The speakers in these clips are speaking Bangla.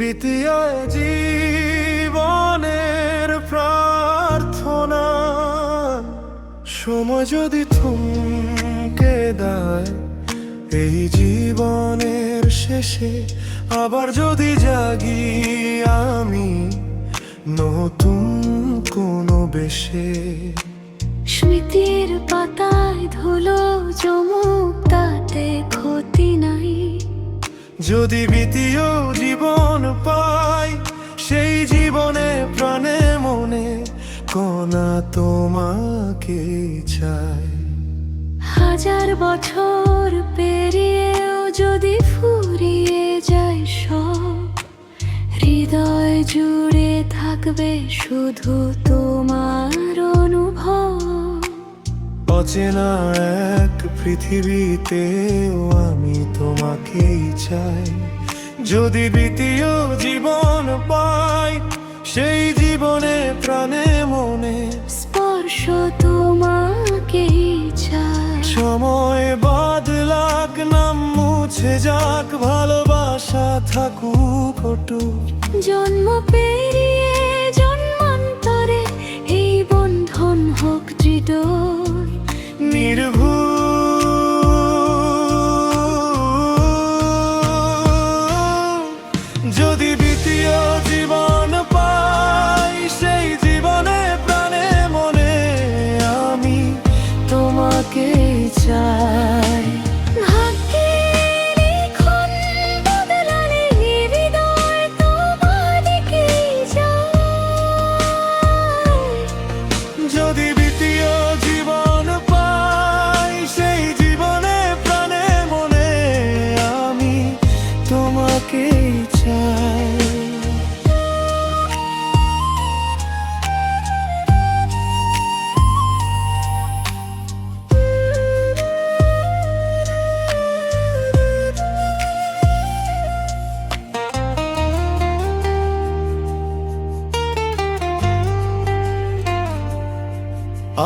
বিতিয়া জীবনের প্রার্থনা, সময় যদি থমকে দেয় এই জীবনের শেষে, আবার যদি জাগি আমি নতুন কোনো বেশে। স্মৃতির পাতায় ধুলো জমুক, তাতে ক্ষতি নাই। যদি দ্বিতীয় জীবন পাই, সেই জীবনে প্রাণে মনে কোনা তোমাকে চাই। হাজার বছর পেরিয়েও যদি ফুরিয়ে যায় সব, হৃদয় জুড়ে থাকবে শুধু তোমার অনুভব। অচেনা এক পৃথিবীতেও আমি তোমাকেই চাই। যদি দ্বিতীয় জীবন পাই, সেই জীবনে প্রাণে মনে স্পর্শ তোমাকেই চাই। সময় বদলাক, নাম মুছে যাক, ভালোবাসা থাকুক অটুট। জন্ম পেরিয়ে জন্মান্তরে এই বন্ধন হোক দৃঢ় নির্ভুল। যদি দ্বিতীয় জীবন পাই, সেই জীবনে প্রাণে মনে আমি তোমাকে চাই। ভাগ্যের এখন বদলালে হৃদয় তোমাদিকেই যায়। যদি দ্বিতীয় জীবন পাই, সেই জীবনে প্রাণে মনে আমি তোমাকেই চাই।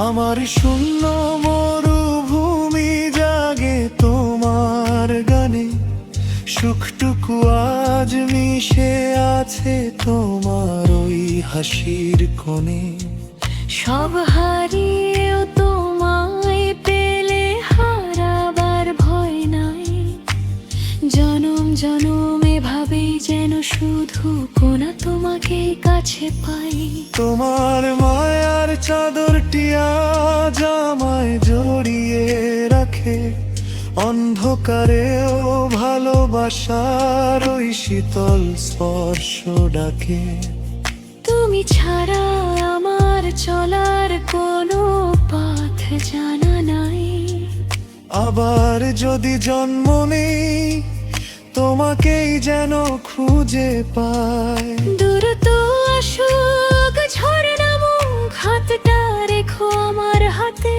আমার শূন্য মরুভূমি জাগে তোমার গানে, সুখটুকু আজ মিশে আছে তোমার ওই হাসির কোণে। সব হারিয়েও তোমায় পেলে হারাবার ভয় নাই। জনম জনমে ভাবেই যেন শুধু কোনা তোমাকে কাছে পাই। তোমার মায়ার চাদরটি আজ আমায় জড়িয়ে রাখে, অন্ধকারেও ভালোবাসার ওই শীতল স্পর্শ ডাকে। তুমি ছাড়া আমার চলার কোনো পথ জানা নাই। আবার যদি জন্ম নেই, তোমাকেই যেন খুঁজে পাই। দূরত আসুক ঝড় নামুক, হাতটা রেখো আমার হাতে।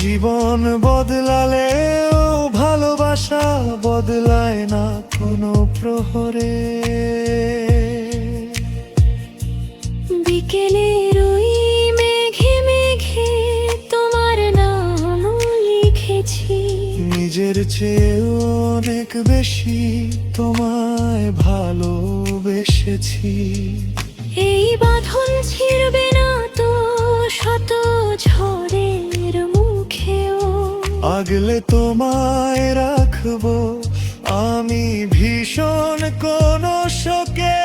জীবন বদলালেও ভালোবাসা বদলায় না কোনো প্রহরে। বিকেলের ওই মেঘে মেঘে তোমার নাম লিখেছি। নিজের চেয়েও অনেক বেশি তোমায় ভালোবেসেছি। এই বাঁধন ছিড়বে না তো শত ঝড়ের মুখেও। আগলে তোমায় রাখবো আমি ভীষণ কোনো শোকে।